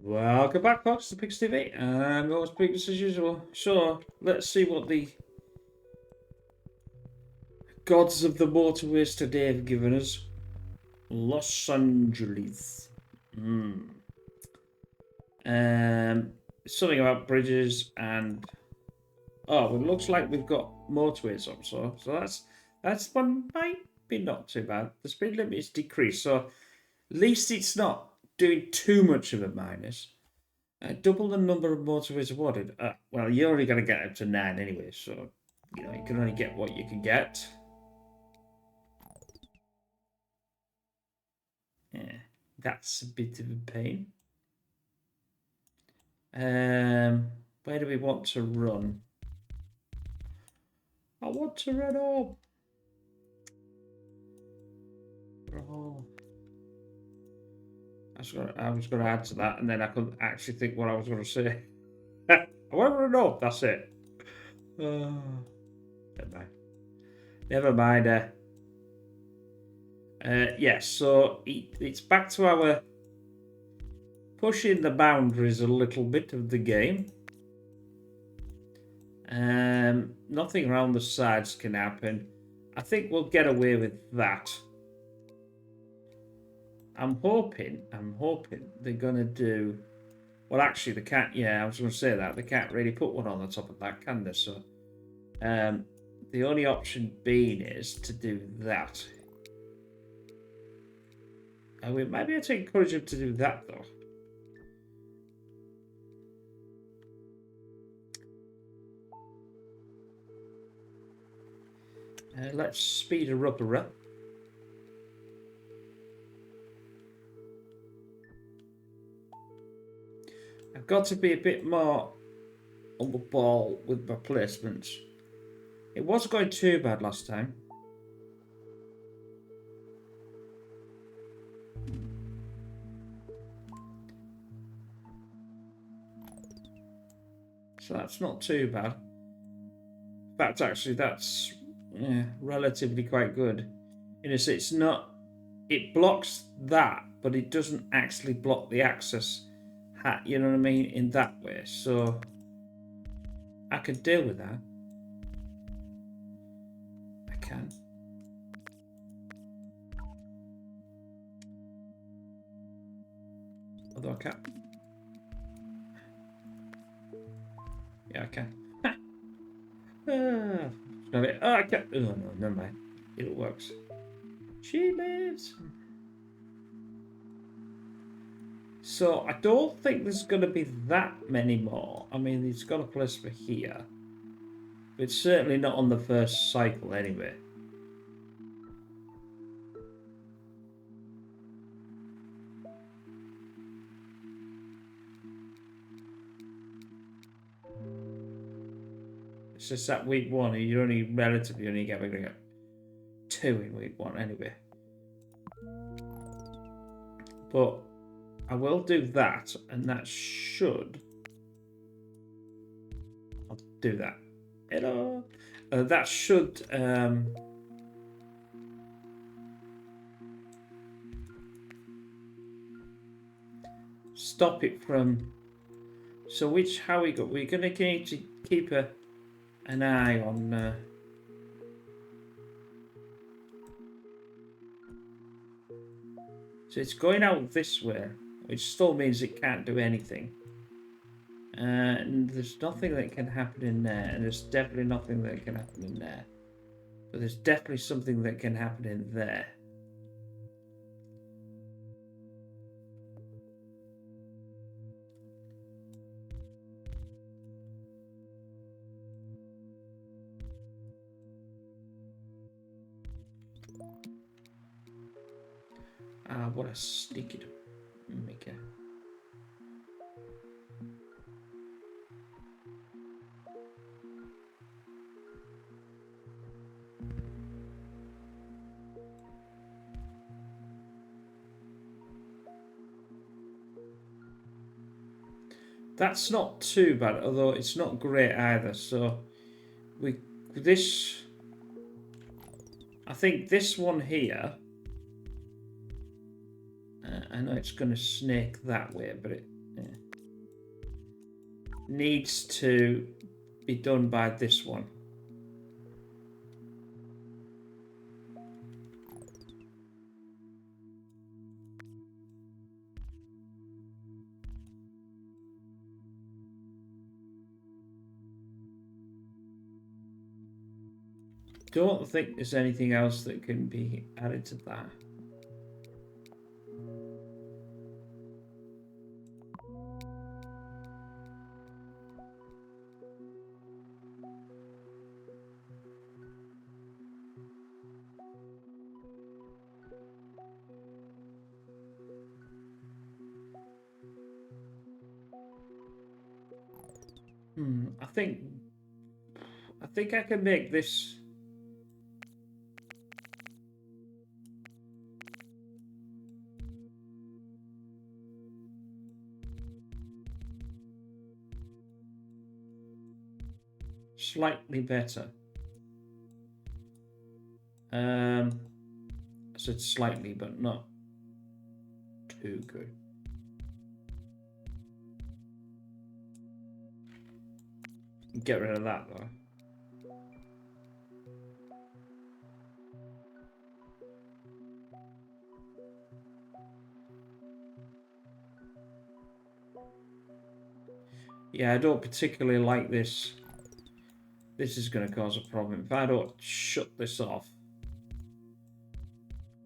Welcome back, folks, to Pix TV. I'm always Pix as usual. So, let's see what the gods of the motorways today have given us. Los Angeles. Something about bridges and... Oh, it looks like we've got motorways up, so that's one might be not too bad. The speed limit is decreased, so at least it's not doing too much of a minus. Double the number of motorways awarded. Well, you're only going to get up to 9 anyway, so you can only get what you can get. Yeah, that's a bit of a pain. Where do we want to run? I want to run up. Oh. I was going to add to that, and then I couldn't actually think what I was going to say. I want to run up. That's it. Never mind. Never mind. Yes, so it's back to our pushing the boundaries a little bit of the game. Nothing around the sides can happen. I think we'll get away with that. I'm hoping they're gonna do. Well, actually, they can't. Yeah, I was going to say that they can't really put one on the top of that, can they? So, the only option being is to do that. We might be able to encourage them to do that, though. Let's speed her up a bit. I've got to be a bit more on the ball with my placements. It wasn't going too bad last time. So that's not too bad. In fact, actually, that's relatively quite good. It's not. It blocks that, but it doesn't actually block the access. You know what I mean? In that way, so I could deal with that. I can. Although I can't. Yeah, I can. I can't. Oh no, never mind. It works. She lives. So I don't think there's going to be that many more. I mean, he's got a place for here. But it's certainly not on the first cycle anyway. It's just that week 1, you're only relatively only going to get 2 in week 1 anyway. But I will do that, and that should. I'll do that. Hello. That should. Stop it from. So how we go? We're gonna need to keep an eye on. So it's going out this way, which still means it can't do anything. And there's nothing that can happen in there, and there's definitely nothing that can happen in there. But there's definitely something that can happen in there. What a sneaky maker. That's not too bad, although it's not great either. So I think this one here. I know it's going to snake that way, but needs to be done by this one. Don't think there's anything else that can be added to that. I think I can make this. Slightly better. I said slightly, but not too good. Get rid of that though. Yeah, I don't particularly like this. This is going to cause a problem. If I don't shut this off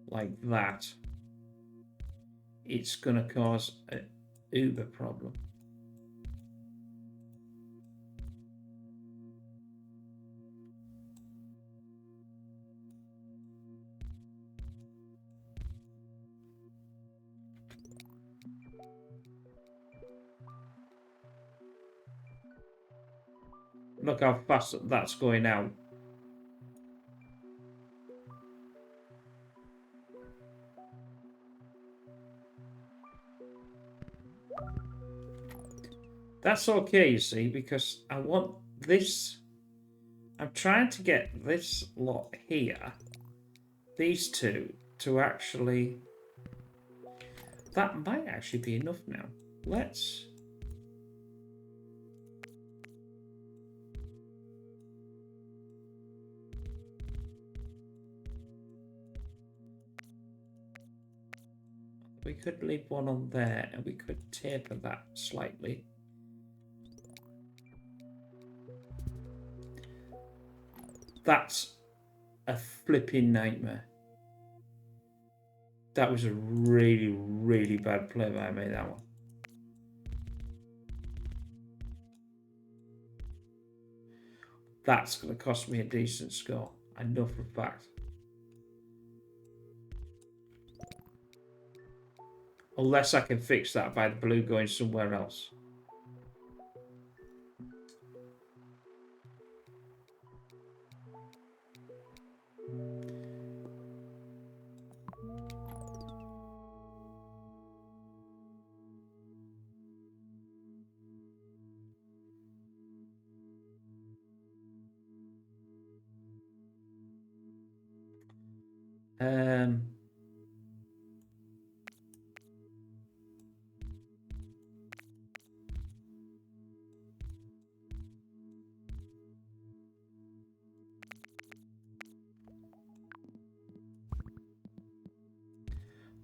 like that, it's going to cause an uber problem. Look how fast that's going out. That's okay, you see, because I want this. I'm trying to get this lot here, these two, to actually. That might actually be enough now. Let's. We could leave one on there and we could taper that slightly. That's a flipping nightmare. That was a really, really bad play by me, that one. That's going to cost me a decent score. I know for a fact. Unless I can fix that by the blue going somewhere else.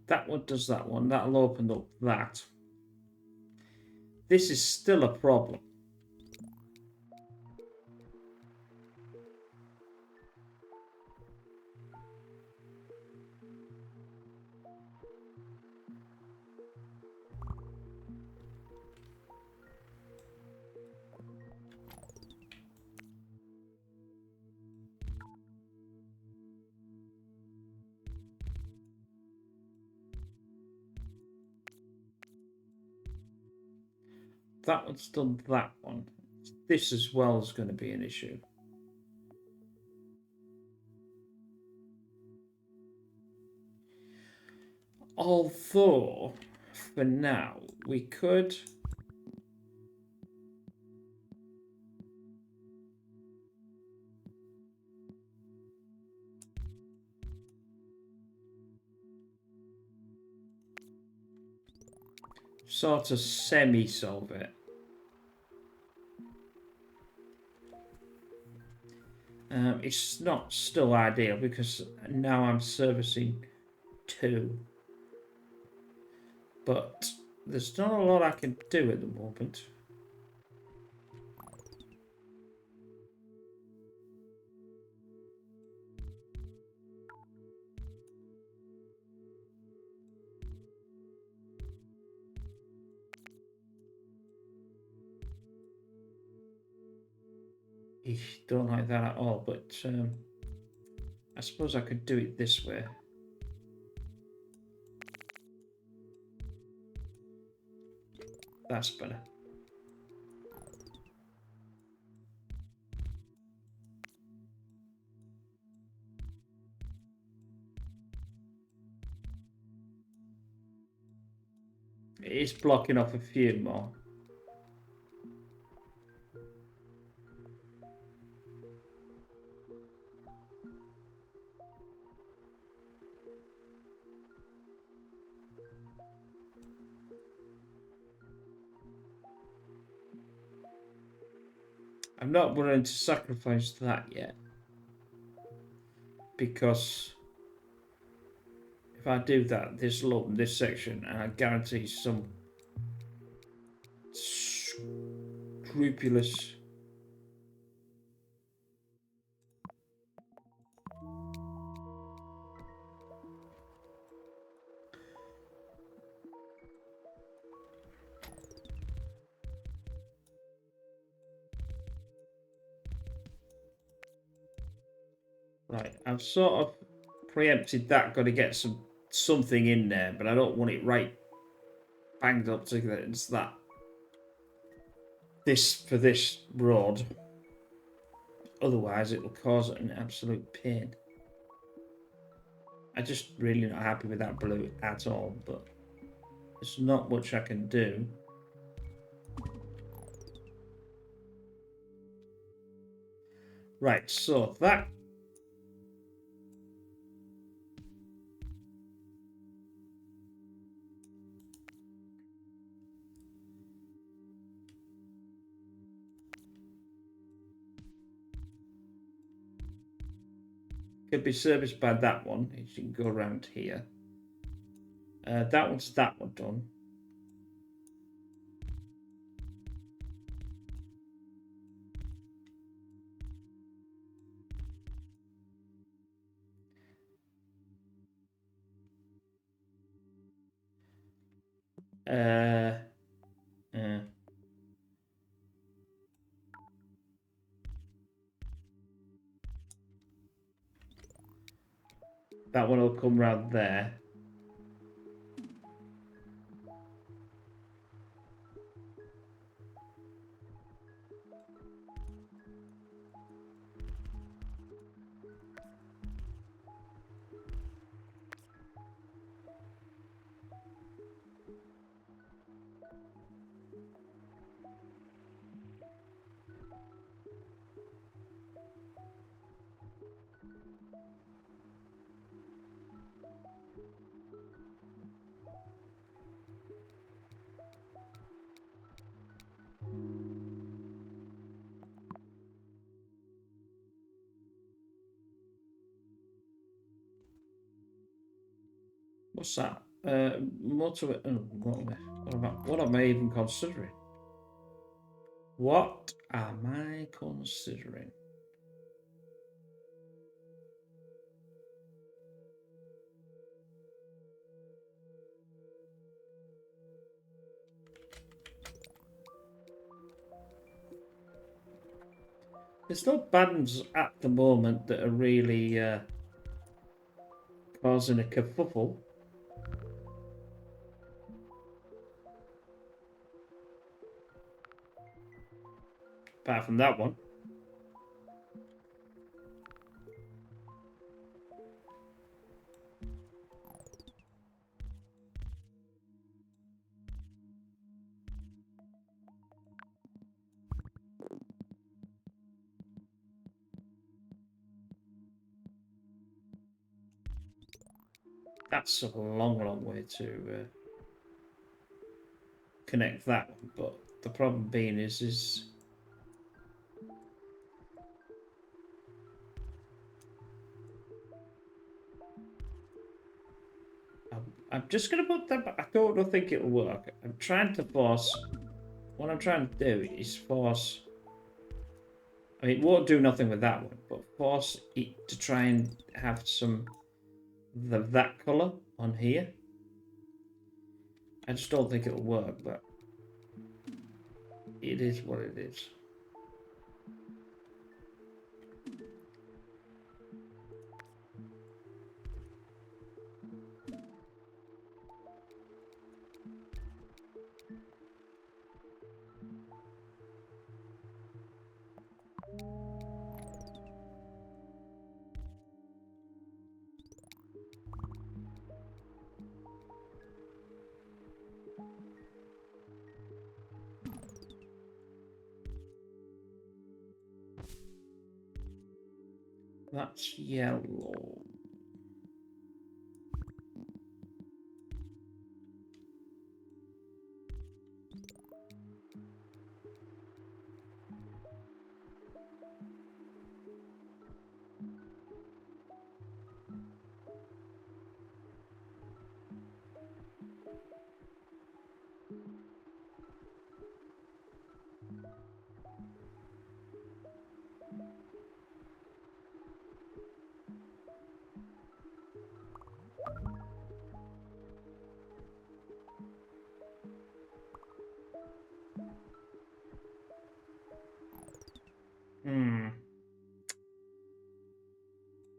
That one does that one. That'll open up that. This is still a problem. That one's done that one. This as well is going to be an issue. Although, for now, we could... sort of semi-solve it. It's not still ideal because now I'm servicing 2. But there's not a lot I can do at the moment. I don't like that at all, but I suppose I could do it this way. That's better. It's blocking off a few more. I'm not willing to sacrifice that yet, because if I do that, this will open this section, and I guarantee some scrupulous. Right, I've sort of preempted that. Got to get something in there, but I don't want it right banged up to that. This for this road. Otherwise, it will cause an absolute pain. I'm just really not happy with that blue at all, but there's not much I can do. Right, so that could be serviced by that one. You can go around here. That one's that one done. Uh, that one will come round there. What's that? Motorway. Motorway. What am I even considering? What am I considering? There's no bands at the moment that are really causing a kerfuffle. Apart from that one. That's a long, long way to. connect that one, but the problem being is I'm just gonna put that. I don't think it'll work. I'm trying to force. What I'm trying to do is force. I mean, it won't do nothing with that one, but force it to try and have some that color on here. I just don't think it'll work, but it is what it is. That's yellow.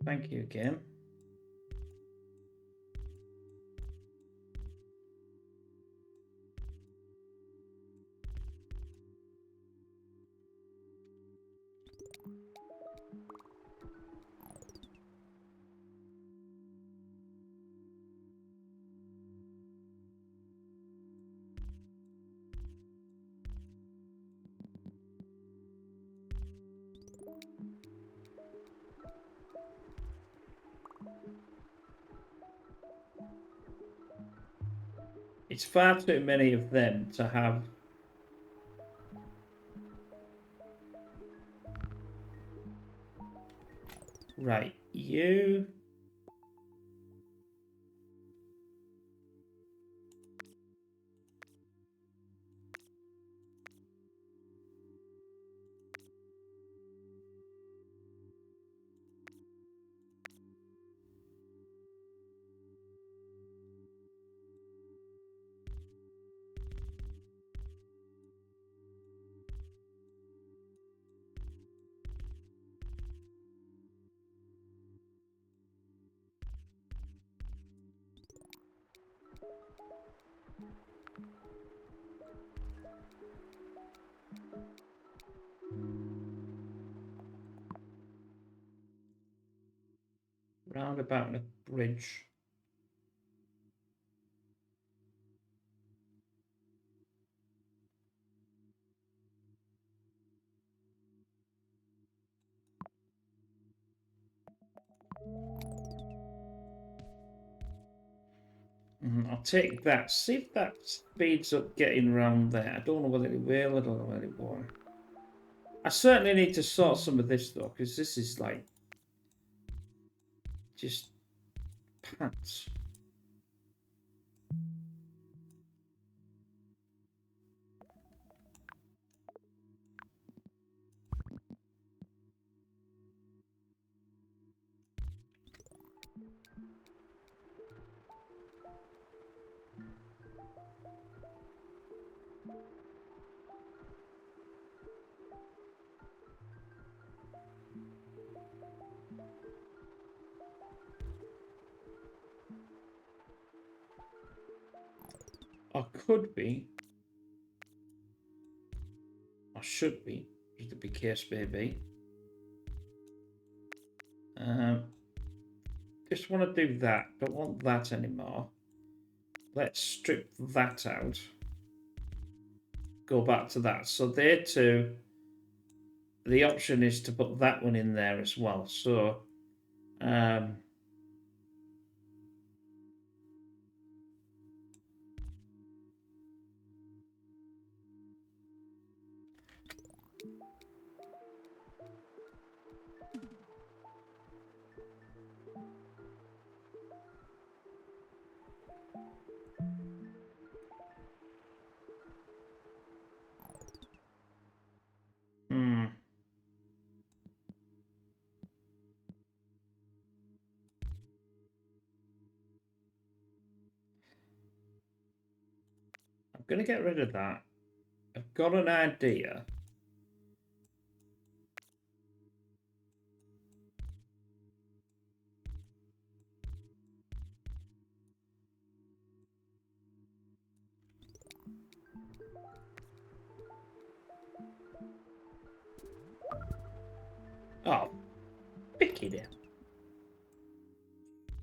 Thank you again. It's far too many of them to have. Right, you. Roundabout and a bridge. I'll take that. See if that speeds up getting around there. I don't know whether it will. I don't know whether it won't. I certainly need to sort some of this though, because this is like just pants. I could be. I should be. Just to be case baby. Just want to do that. Don't want that anymore. Let's strip that out. Go back to that. So there too. The option is to put that one in there as well. So, going to get rid of that. I've got an idea. Oh, pick it up.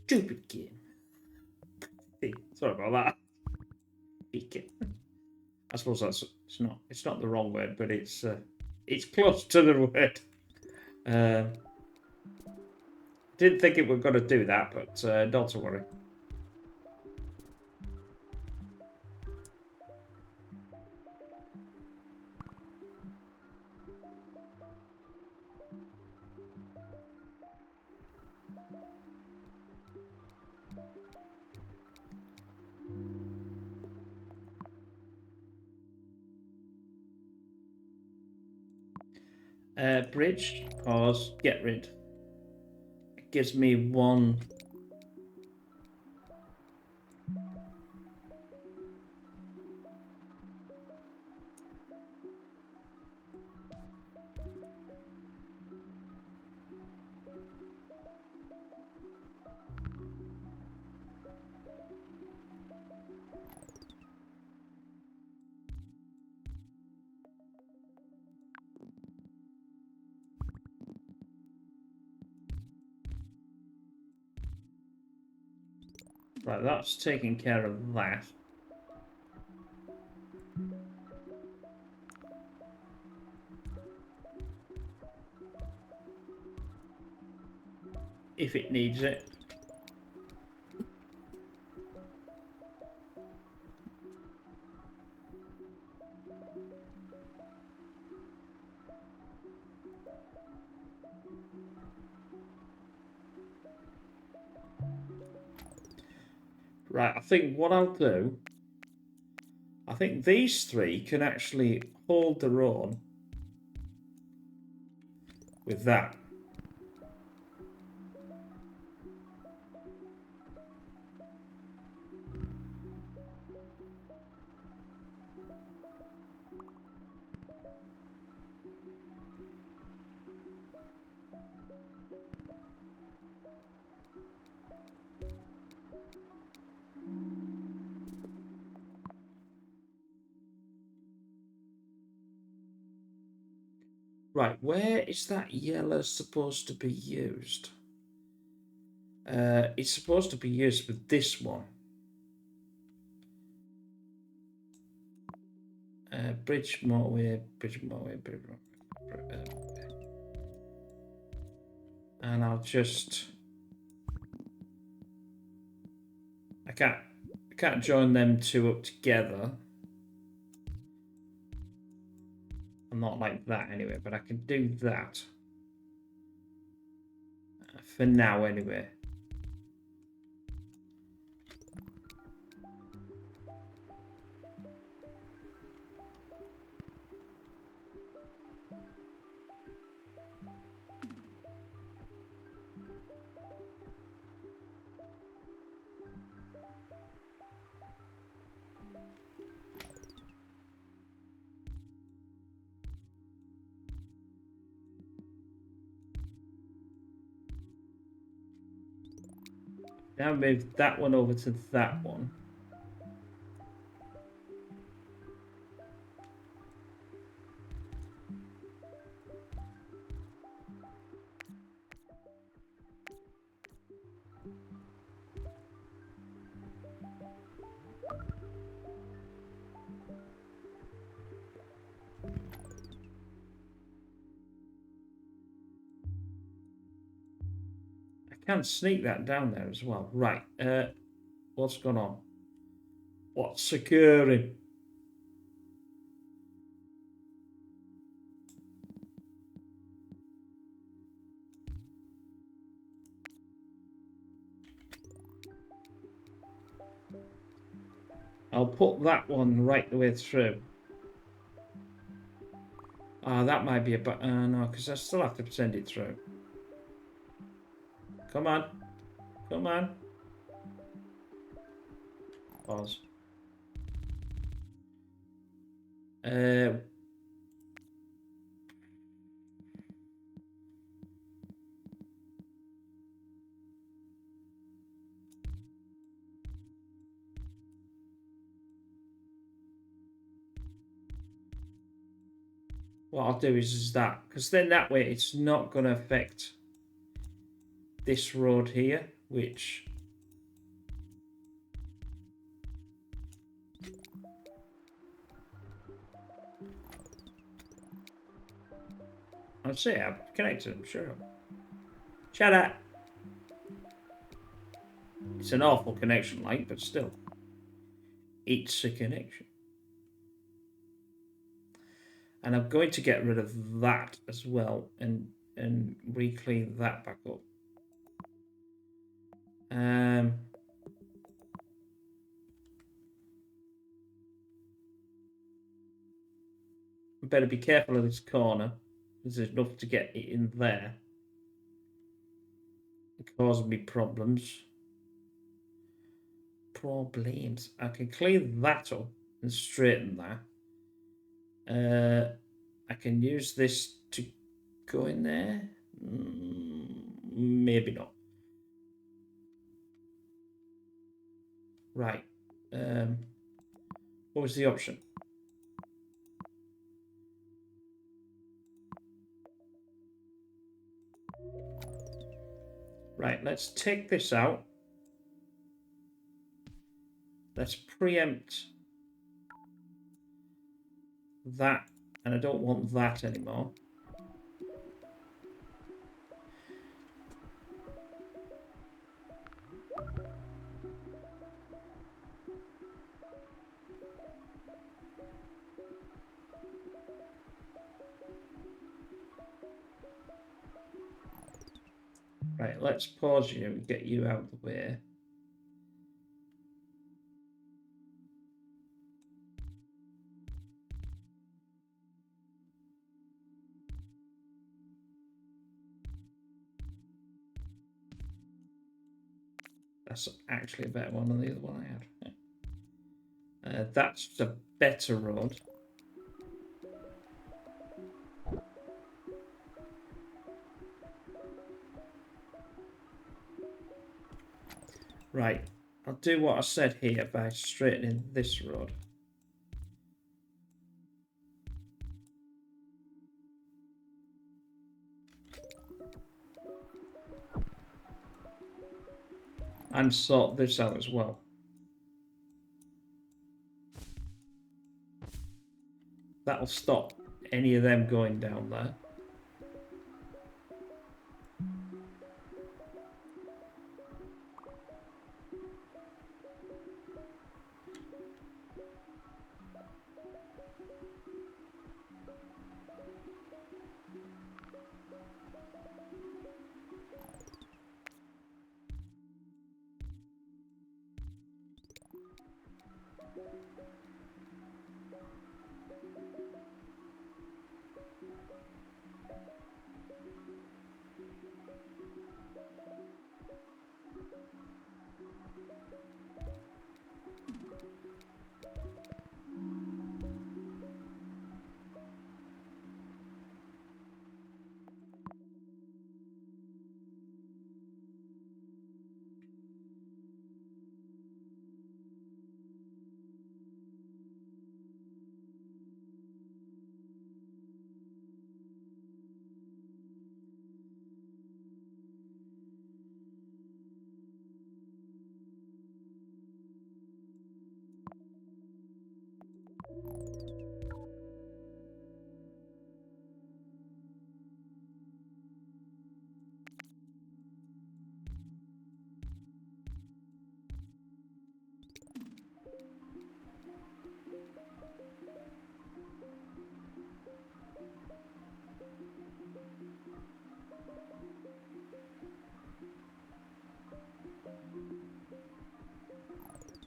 Stupid game. Sorry about that. Pick it. I suppose it's not the wrong word, but it's close to the word. Didn't think it were going to do that, but not to worry. Bridge, pause, get rid. It gives me one. Right, that's taking care of that. If it needs it. Right, I think what I'll do, I think these three can actually hold their own with that. Right, where is that yellow supposed to be used? It's supposed to be used with this one. Bridge, motorway, bridge, motorway, bridge, motorway. And I'll just... I can't join them two up together. I'm not like that anyway, but I can do that. For now anyway. Now move that one over to that one. I can sneak that down there as well. Right, what's going on? What's securing? I'll put that one right the way through. That might be a bit... no, because I still have to send it through. Come on. Come on. Pause. Uh, what I'll do is that, because then that way it's not going to affect this road here, which I'd say I've connected them, sure. Shut up. It's an awful connection, like, but still. It's a connection. And I'm going to get rid of that as well and re-clean that back up. Better be careful of this corner. There's enough to get it in there. It causes me problems. I can clean that up and straighten that. I can use this to go in there. Maybe not. Right. What was the option? Right, let's take this out. Let's preempt that, and I don't want that anymore. Right, let's pause you and get you out of the way. That's actually a better one than the other one I had. That's a better road. Right, I'll do what I said here by straightening this road. And sort this out as well. That'll stop any of them going down there.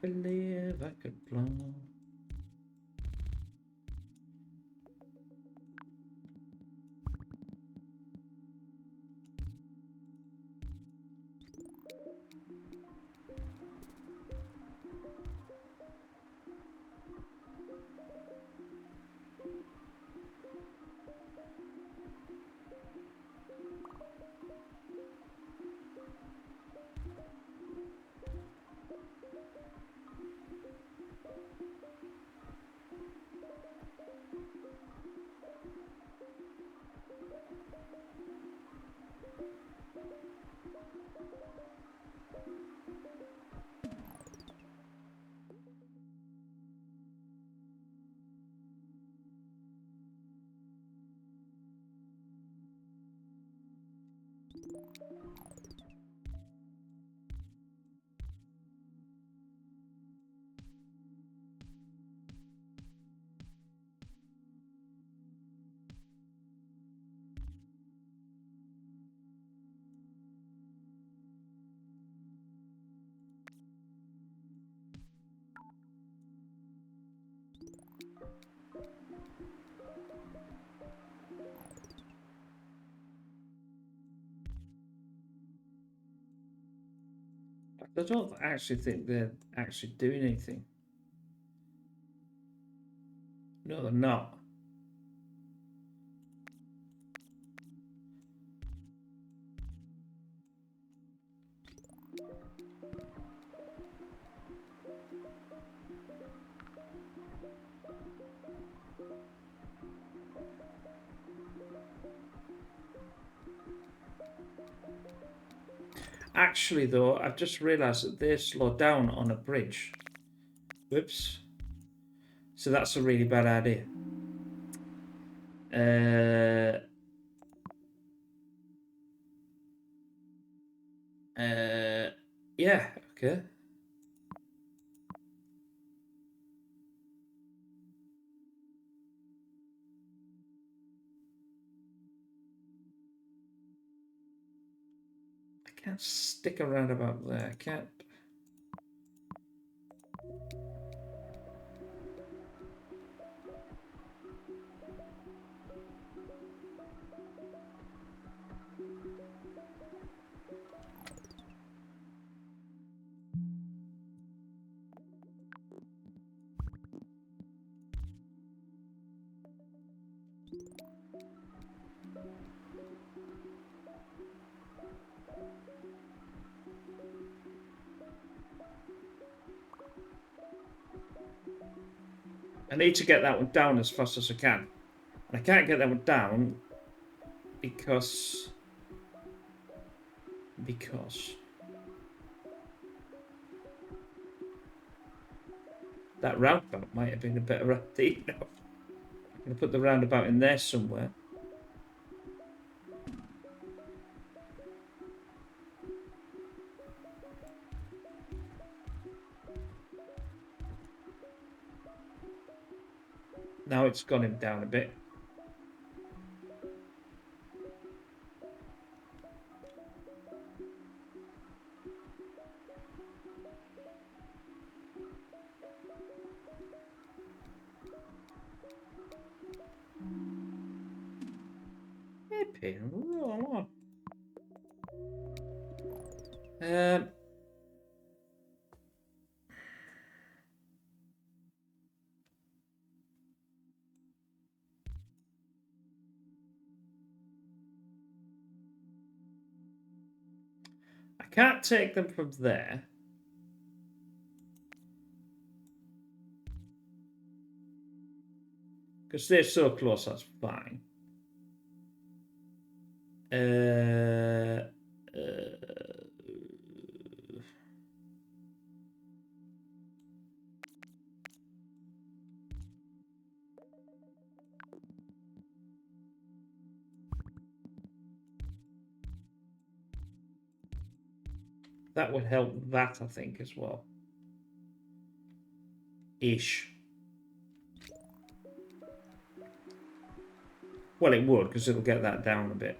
Believe I could blow. I don't actually think they're actually doing anything. No, they're not. Actually, though, I've just realised that they slow down on a bridge. Whoops. So that's a really bad idea. Yeah, okay. I can't stick around about there. I can't. I need to get that one down as fast as I can. And I can't get that one down because that roundabout might have been a better idea. I'm going to put the roundabout in there somewhere. Now it's gone him down a bit. I can't take them from there. Because they're so close, that's fine. That would help that, I think, as well. Ish. Well, it would, because it'll get that down a bit.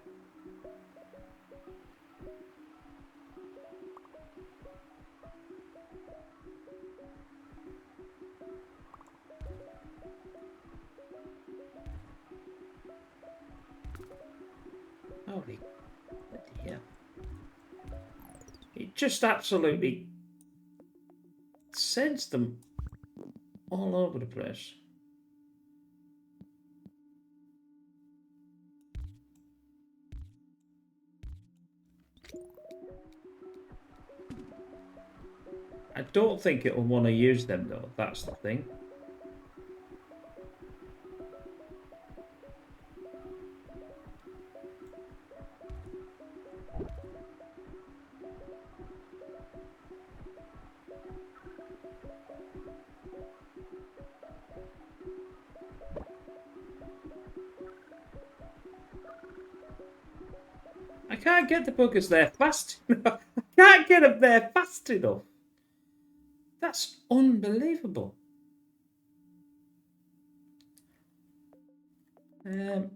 Holy hell. It just absolutely sends them all over the place. I don't think it'll want to use them, though. That's the thing. I I can't get the buggers there fast enough. I can't get them there fast enough. That's unbelievable. Um,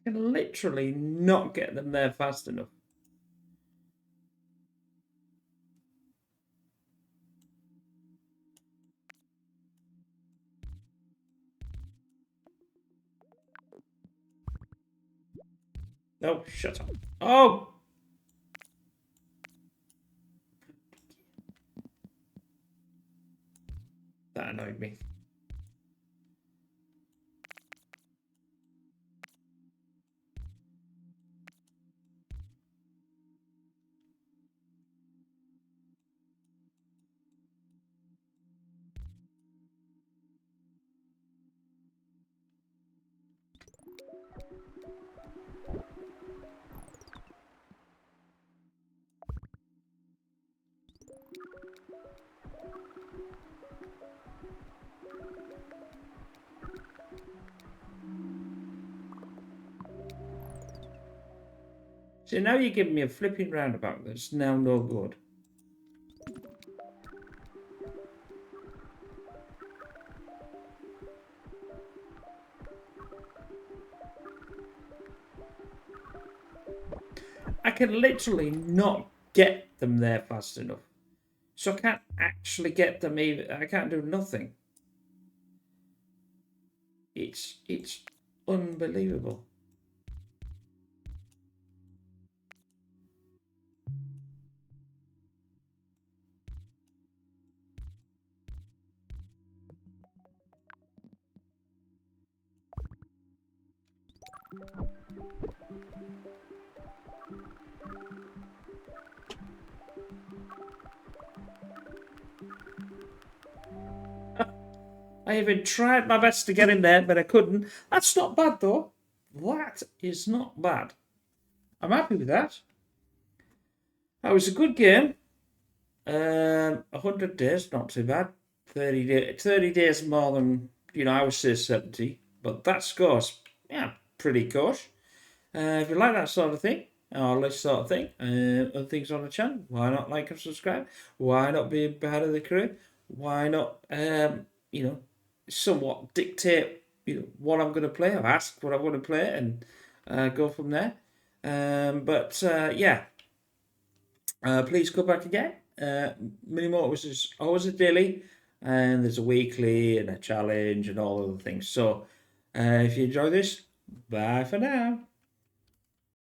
I can literally not get them there fast enough. Oh, shut up. Oh! That annoyed me. So now you're giving me a flipping roundabout that's now no good. I can literally not get them there fast enough. So I can't actually get them even. I can't do nothing. It's unbelievable. I even tried my best to get in there, but I couldn't. That's not bad, though. That is not bad. I'm happy with that. That was a good game. 100 days, not too bad. 30 days more than, I would say 70. But that score's, yeah, pretty good. If you like that sort of thing, or this sort of thing, and things on the channel, why not like and subscribe? Why not be part of the crew? Why not, somewhat dictate, what I'm going to play, or ask what I'm going to play, and go from there. Yeah, please come back again. Mini Motorways is always a daily, and there's a weekly and a challenge and all other things. So, if you enjoy this, bye for now.